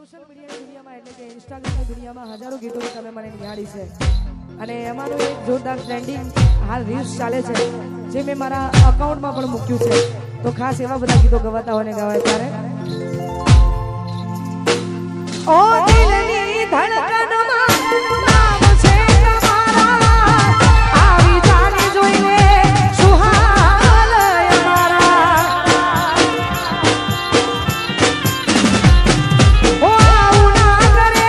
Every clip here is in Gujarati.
સોશિયલ મીડિયાની દુનિયામાં એટલે કે ઇન્સ્ટાગ્રામની દુનિયામાં હજારો ગીતો તમે મને નિહાળી છે અને એમાંનું એક જોરદાર ટ્રેન્ડિંગ હાલ રીલ્સ ચાલે છે જે મેં મારા અકાઉન્ટમાં પણ મૂક્યું છે તો ખાસ એવા બધા ગીતો ગવાતા હોય ને ગવાય ત્યારે ઓ દિલની ધડકનમાં નામ છે તમારા આવી જાને જોઈને સુહાલ અમારા ઓ આવું ના કરે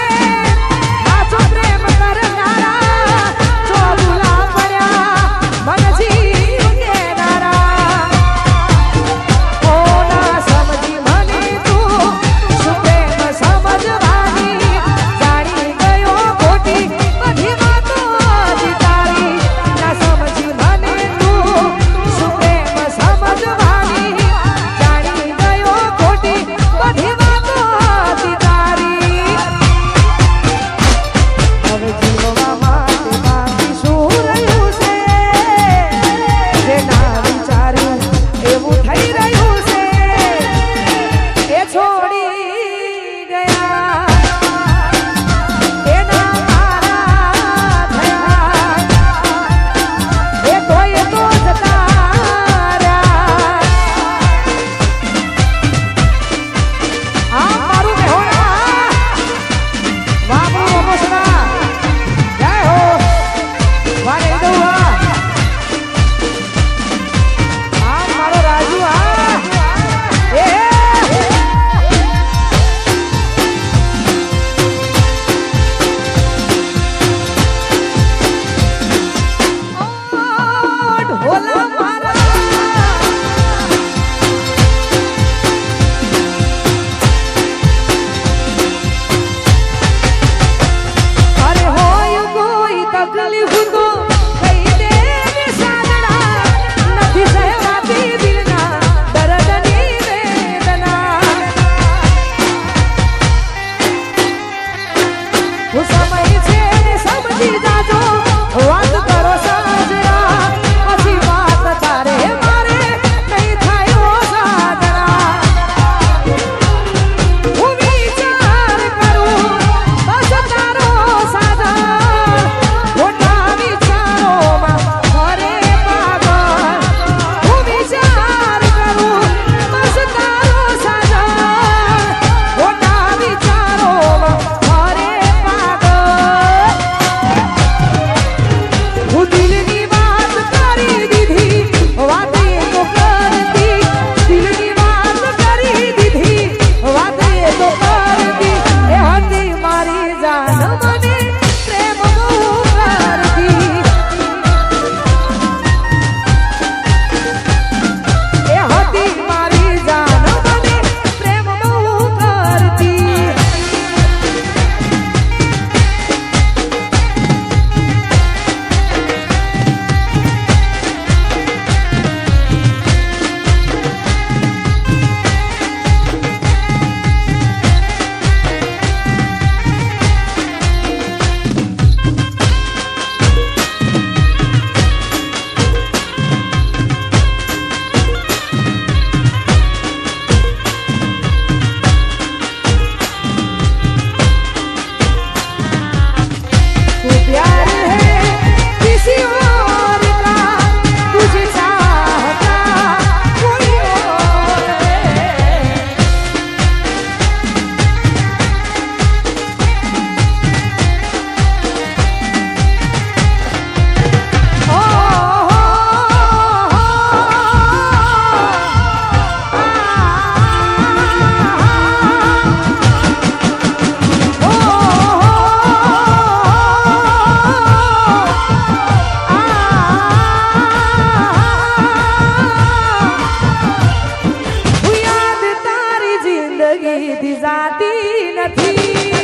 સાચો પ્રેમ કરનારા જો ભૂલા પડ્યા મનથી કેનારા ઓ ના સમજી મને તું શું પ્રેમ સમજવાની જાણી ગયો ખોટી બધી વાતો તારી ના સમજી મને તું શું પ્રેમ સમજવાની જાણી ગયો ખોટી બધી વાતો તારી હવે જીવવા માટે બાકી શું રહ્યું છે જે ના વિચાર્યું એવું થઈ રહ્યું છે એ છોડી ગયા એના મારા થયા એ કોઈ તો જતા રહ્યા આ મારું મેહોણા વાહ મોમસના જય હો વારે દઉવા આ મારો રાજુ આ એ ઢોલા મારા અરે હોય કોઈ તકલીફ તો કહી દે ને સાંદડા નથી સહેવાતી દિલના દર્દની વેદના હું સમય છે ને સમજી જાજો વાત કરો સાજરા પછી વાત તારે મારે નહીં થાય સાજરા હું વિચાર કરું બસ તારો સાજર ખોટા વિચારોમાં ઘરે પાગલ હું વિચાર કરું બસ તારો સાજર ખોટા વિચારોમાં ઘરે પાગલ હું દિલની વાત કરી દીધી વાત એ તો કરતી દિલની વાત કરી દીધી વાત એ તો કરતી એ હતી મારી જાન મને પ્રેમ બહુ કરતી એ હતી મારી જાન મને પ્રેમ બહુ કરતી तू प्यार है किसी और का तुझे चाहता कोई और है ओ યાદ તારી જિંદગી થી જાતી નથી